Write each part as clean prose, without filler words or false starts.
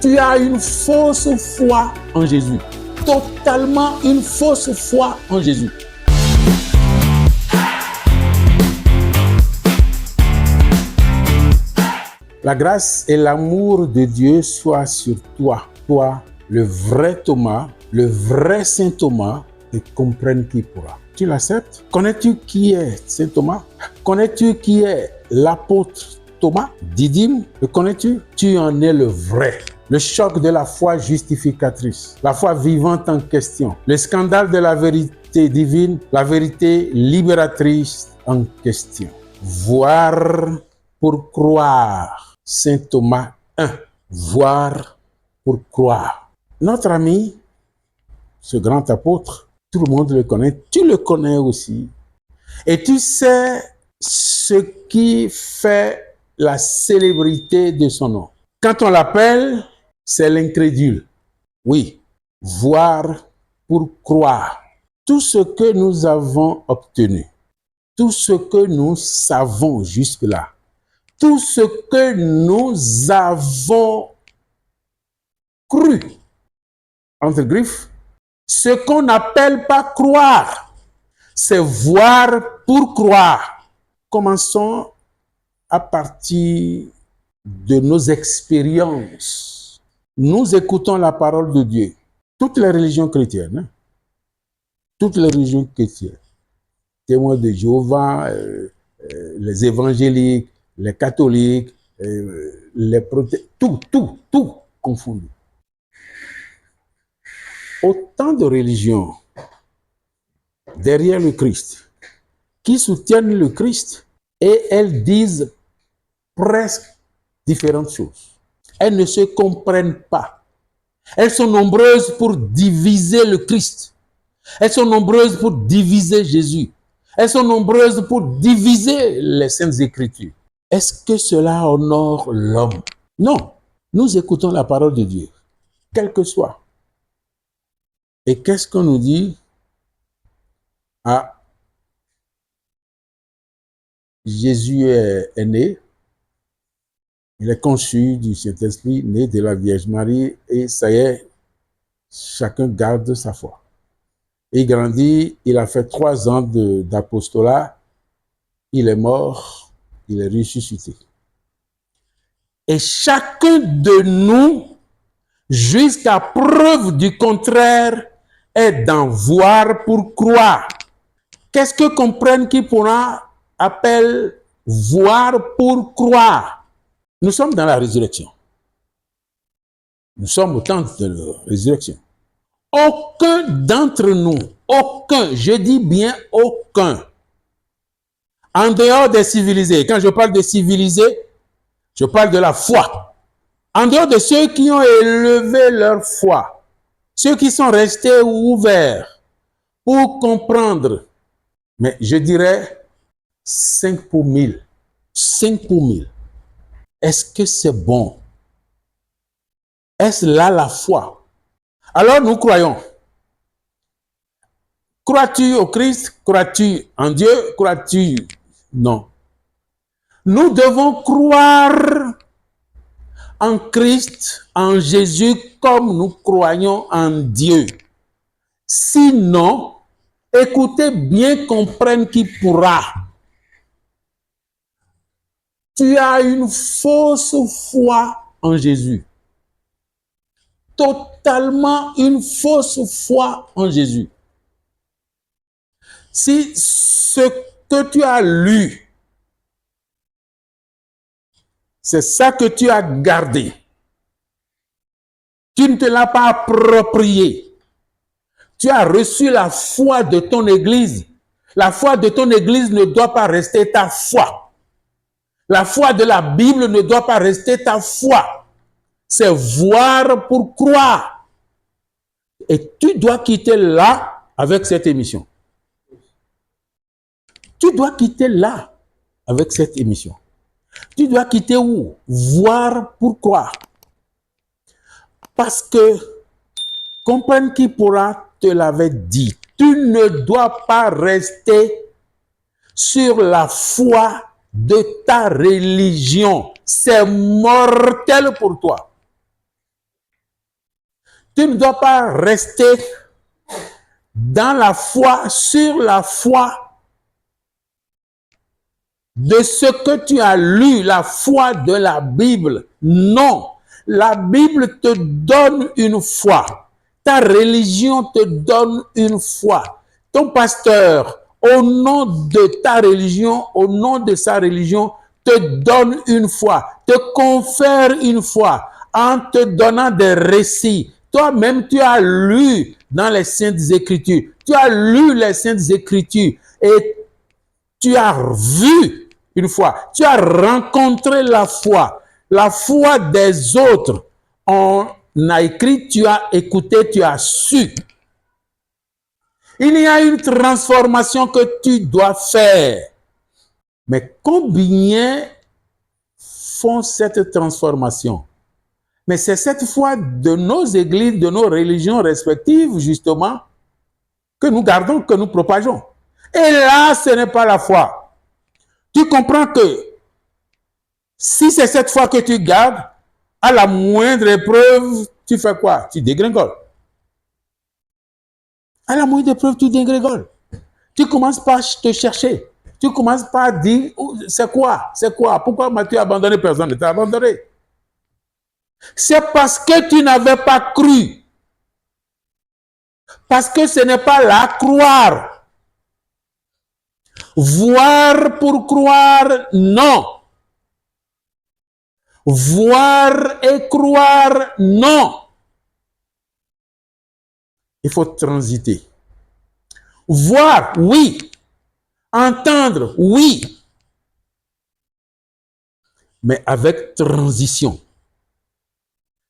Tu as une fausse foi en Jésus. Totalement une fausse foi en Jésus. La grâce et l'amour de Dieu soient sur toi. Toi, le vrai Thomas, le vrai Saint Thomas, et comprenne qui pourra. Tu l'acceptes? Connais-tu qui est Saint Thomas? Connais-tu qui est l'apôtre Thomas? Didyme, le connais-tu? Tu en es le vrai. Le choc de la foi justificatrice, la foi vivante en question, le scandale de la vérité divine, la vérité libératrice en question. Voir pour croire. Saint Thomas 1. Voir pour croire. Notre ami, ce grand apôtre, tout le monde le connaît, tu le connais aussi. Et tu sais ce qui fait la célébrité de son nom. Quand on l'appelle, c'est l'incrédule. Oui, voir pour croire. Tout ce que nous avons obtenu, tout ce que nous savons jusque-là, tout ce que nous avons cru, entre griffes, ce qu'on n'appelle pas croire, c'est voir pour croire. Commençons à partir de nos expériences. Nous écoutons la parole de Dieu. Toutes les religions chrétiennes, toutes les religions chrétiennes, témoins de Jéhovah, les évangéliques, les catholiques, les protestants, tout confondu. Autant de religions derrière le Christ qui soutiennent le Christ et elles disent presque différentes choses. Elles ne se comprennent pas. Elles sont nombreuses pour diviser le Christ. Elles sont nombreuses pour diviser Jésus. Elles sont nombreuses pour diviser les Saintes Écritures. Est-ce que cela honore l'homme? Non. Nous écoutons la parole de Dieu, quel que soit. Et qu'est-ce qu'on nous dit? Ah, Jésus est né, il est conçu du Saint-Esprit, né de la Vierge Marie, et ça y est, chacun garde sa foi. Il grandit, il a fait 3 ans d'apostolat, il est mort, il est ressuscité. Et chacun de nous, jusqu'à preuve du contraire, est d'en voir pour croire. Qu'est-ce que comprennent qui pourra appelle voir pour croire? Nous sommes dans la résurrection. Nous sommes au temps de la résurrection. Aucun d'entre nous, aucun, je dis bien aucun, en dehors des civilisés, quand je parle de civilisés, je parle de la foi. En dehors de ceux qui ont élevé leur foi, ceux qui sont restés ouverts pour comprendre, mais je dirais 5 pour 1000. 5 pour 1000. Est-ce que c'est bon? Est-ce là la foi? Alors nous croyons. Crois-tu au Christ? Crois-tu en Dieu? Crois-tu? Non. Nous devons croire en Christ, en Jésus, comme nous croyons en Dieu. Sinon, écoutez bien, comprenne qui pourra. Tu as une fausse foi en Jésus. Totalement une fausse foi en Jésus. Si ce que tu as lu, c'est ça que tu as gardé, tu ne te l'as pas approprié, tu as reçu la foi de ton église, la foi de ton église ne doit pas rester ta foi. La foi de la Bible ne doit pas rester ta foi. C'est voir pour croire. Et tu dois quitter là avec cette émission. Tu dois quitter là avec cette émission. Tu dois quitter où? Voir pour croire. Parce que, comprenne qui pourra te l'avait dit, tu ne dois pas rester sur la foi de ta religion. C'est mortel pour toi. Tu ne dois pas rester dans la foi, sur la foi de ce que tu as lu, la foi de la Bible. Non, la Bible te donne une foi. Ta religion te donne une foi. Ton pasteur, au nom de ta religion, au nom de sa religion, te donne une foi, te confère une foi en te donnant des récits. Toi-même, tu as lu dans les Saintes Écritures. Tu as lu les Saintes Écritures et tu as vu une fois. Tu as rencontré la foi des autres. On a écrit, tu as écouté, tu as su. Il y a une transformation que tu dois faire. Mais combien font cette transformation? Mais c'est cette foi de nos églises, de nos religions respectives, justement, que nous gardons, que nous propageons. Et là, ce n'est pas la foi. Tu comprends que si c'est cette foi que tu gardes, à la moindre épreuve, tu fais quoi? Tu dégringoles. À la moindre épreuve, tu dégringoles. Tu commences par te chercher. Tu commences par dire, c'est quoi? C'est quoi? Pourquoi m'as-tu abandonné? Personne ne t'a abandonné. C'est parce que tu n'avais pas cru. Parce que ce n'est pas là croire. Voir pour croire, non. Voir et croire, non. Il faut transiter. Voir, oui. Entendre, oui. Mais avec transition.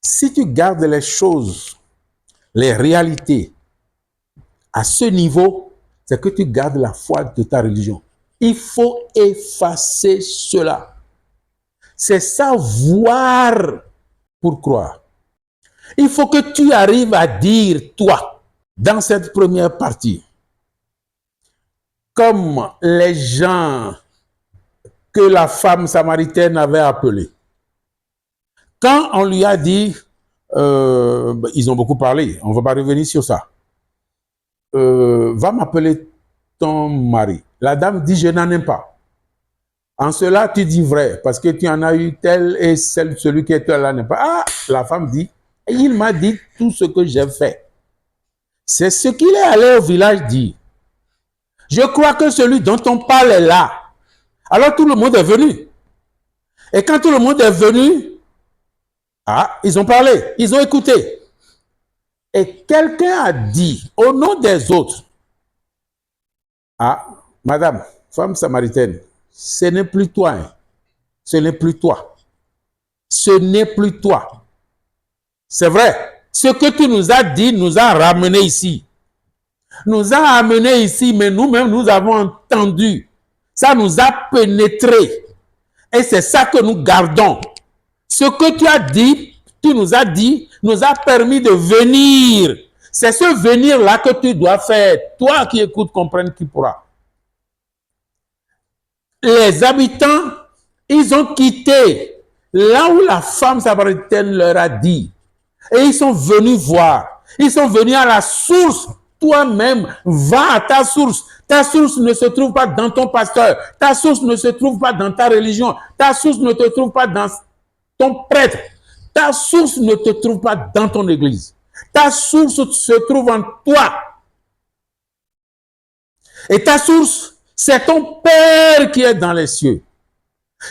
Si tu gardes les choses, les réalités à ce niveau, c'est que tu gardes la foi de ta religion. Il faut effacer cela. C'est ça, voir pour croire. Il faut que tu arrives à dire, toi, dans cette première partie, comme les gens que la femme samaritaine avait appelés. Quand on lui a dit, ils ont beaucoup parlé, on ne va pas revenir sur ça. Va m'appeler ton mari. La dame dit, je n'en ai pas. En cela, tu dis vrai, parce que tu en as eu tel et celui qui est là n'est pas. Ah, la femme dit, il m'a dit tout ce que j'ai fait. C'est ce qu'il est allé au village dire. Je crois que celui dont on parle est là. Alors tout le monde est venu. Et quand tout le monde est venu, ah, ils ont parlé, ils ont écouté. Et quelqu'un a dit, au nom des autres, ah, madame, femme samaritaine, ce n'est plus toi, hein. Ce n'est plus toi. Ce n'est plus toi. C'est vrai, ce que tu nous as dit nous a ramenés ici. Nous a amenés ici, mais nous-mêmes, nous avons entendu. Ça nous a pénétrés. Et c'est ça que nous gardons. Ce que tu as dit, tu nous as dit, nous a permis de venir. C'est ce venir-là que tu dois faire. Toi qui écoutes, comprenne qui pourra. Les habitants, ils ont quitté là où la femme samaritaine leur a dit. Et ils sont venus voir. Ils sont venus à la source. Toi-même, va à ta source. Ta source ne se trouve pas dans ton pasteur. Ta source ne se trouve pas dans ta religion. Ta source ne te trouve pas dans ton prêtre. Ta source ne te trouve pas dans ton église. Ta source se trouve en toi. Et ta source, c'est ton Père qui est dans les cieux.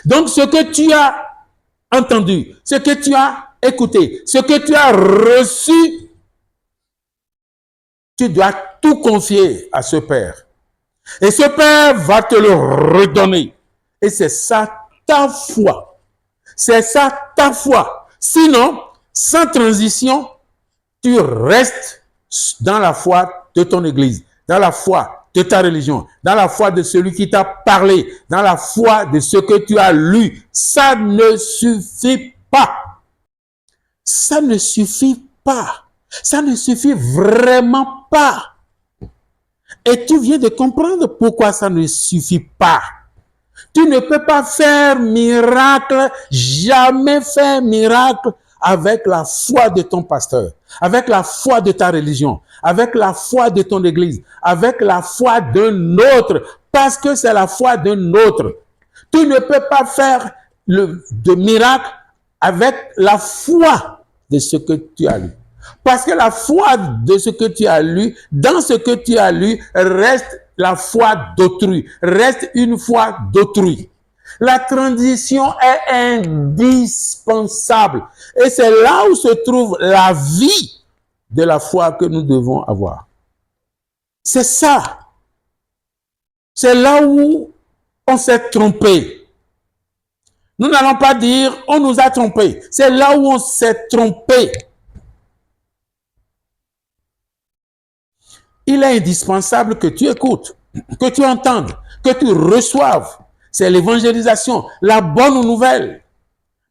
Donc, ce que tu as entendu, ce que tu as écouté, ce que tu as reçu, tu dois tout confier à ce Père. Et ce Père va te le redonner. Et c'est ça ta foi. C'est ça ta foi. Sinon, sans transition, tu restes dans la foi de ton église, dans la foi de ta religion, dans la foi de celui qui t'a parlé, dans la foi de ce que tu as lu. Ça ne suffit pas. Ça ne suffit pas. Ça ne suffit vraiment pas. Et tu viens de comprendre pourquoi ça ne suffit pas. Tu ne peux pas faire miracle, jamais faire miracle avec la foi de ton pasteur, avec la foi de ta religion, avec la foi de ton église, avec la foi d'un autre, parce que c'est la foi d'un autre. Tu ne peux pas faire de miracle avec la foi de ce que tu as lu. Parce que la foi de ce que tu as lu, dans ce que tu as lu, reste la foi d'autrui, reste une foi d'autrui. La transition est indispensable. Et c'est là où se trouve la vie de la foi que nous devons avoir. C'est ça. C'est là où on s'est trompé. Nous n'allons pas dire on nous a trompés. C'est là où on s'est trompé. Il est indispensable que tu écoutes, que tu entendes, que tu reçoives. C'est l'évangélisation, la bonne nouvelle.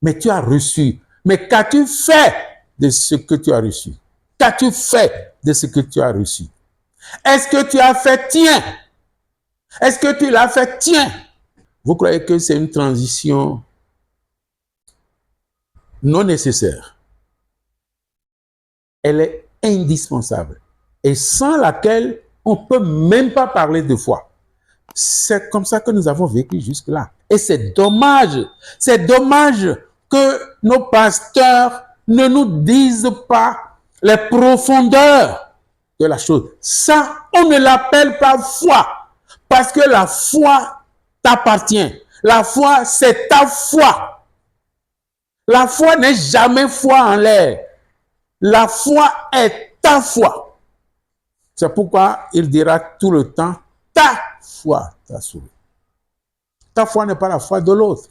Mais tu as reçu. Mais qu'as-tu fait de ce que tu as reçu? Qu'as-tu fait de ce que tu as reçu? Est-ce que tu as fait tien? Est-ce que tu l'as fait tien? Vous croyez que c'est une transition non nécessaire? Elle est indispensable. Et sans laquelle on ne peut même pas parler de foi. C'est comme ça que nous avons vécu jusque-là. Et c'est dommage. C'est dommage que nos pasteurs ne nous disent pas les profondeurs de la chose. Ça, on ne l'appelle pas foi. Parce que la foi t'appartient. La foi, c'est ta foi. La foi n'est jamais foi en l'air. La foi est ta foi. C'est pourquoi il dira tout le temps, ta foi t'a sauvé. Ta foi n'est pas la foi de l'autre.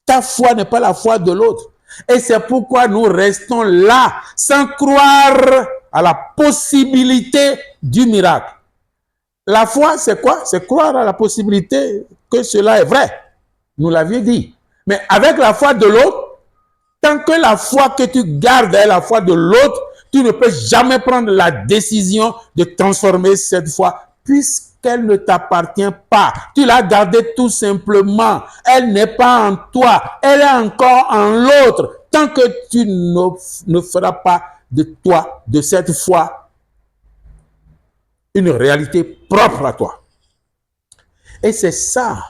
Ta foi n'est pas la foi de l'autre. Et c'est pourquoi nous restons là, sans croire à la possibilité du miracle. La foi, c'est quoi? C'est croire à la possibilité que cela est vrai. Nous l'avions dit. Mais avec la foi de l'autre, tant que la foi que tu gardes est la foi de l'autre, tu ne peux jamais prendre la décision de transformer cette foi, puisqu'elle ne t'appartient pas. Tu l'as gardée tout simplement. Elle n'est pas en toi. Elle est encore en l'autre. Tant que tu ne feras pas de toi, de cette foi, une réalité propre à toi. Et c'est ça,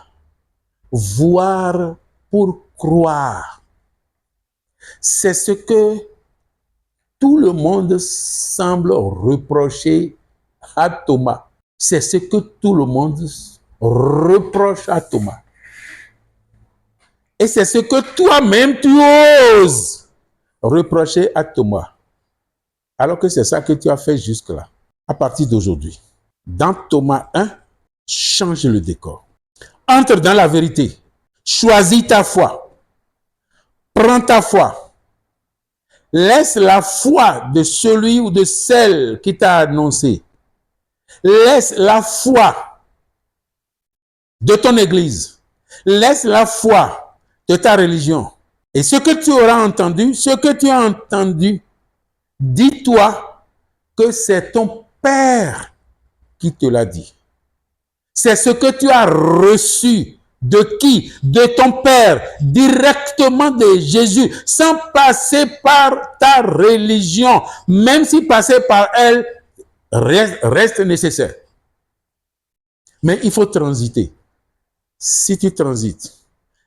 voir pour croire. C'est ce que tout le monde semble reprocher à Thomas. C'est ce que tout le monde reproche à Thomas. Et c'est ce que toi-même tu oses reprocher à Thomas. Alors que c'est ça que tu as fait jusque-là. À partir d'aujourd'hui, dans Thomas 1, change le décor. Entre dans la vérité. Choisis ta foi. Prends ta foi. Laisse la foi de celui ou de celle qui t'a annoncé. Laisse la foi de ton église. Laisse la foi de ta religion. Et ce que tu auras entendu, ce que tu as entendu, dis-toi que c'est ton Père qui te l'a dit. C'est ce que tu as reçu. De qui? De ton Père, directement de Jésus, sans passer par ta religion, même si passer par elle reste nécessaire. Mais il faut transiter. Si tu transites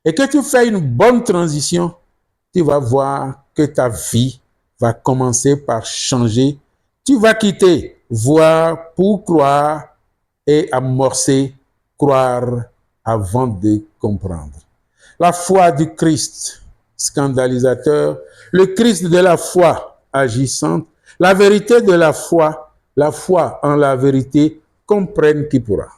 et que tu fais une bonne transition, tu vas voir que ta vie va commencer par changer. Tu vas quitter voir pour croire et amorcer croire avant de comprendre. La foi du Christ scandalisateur, le Christ de la foi agissante, la vérité de la foi en la vérité, comprenne qui pourra.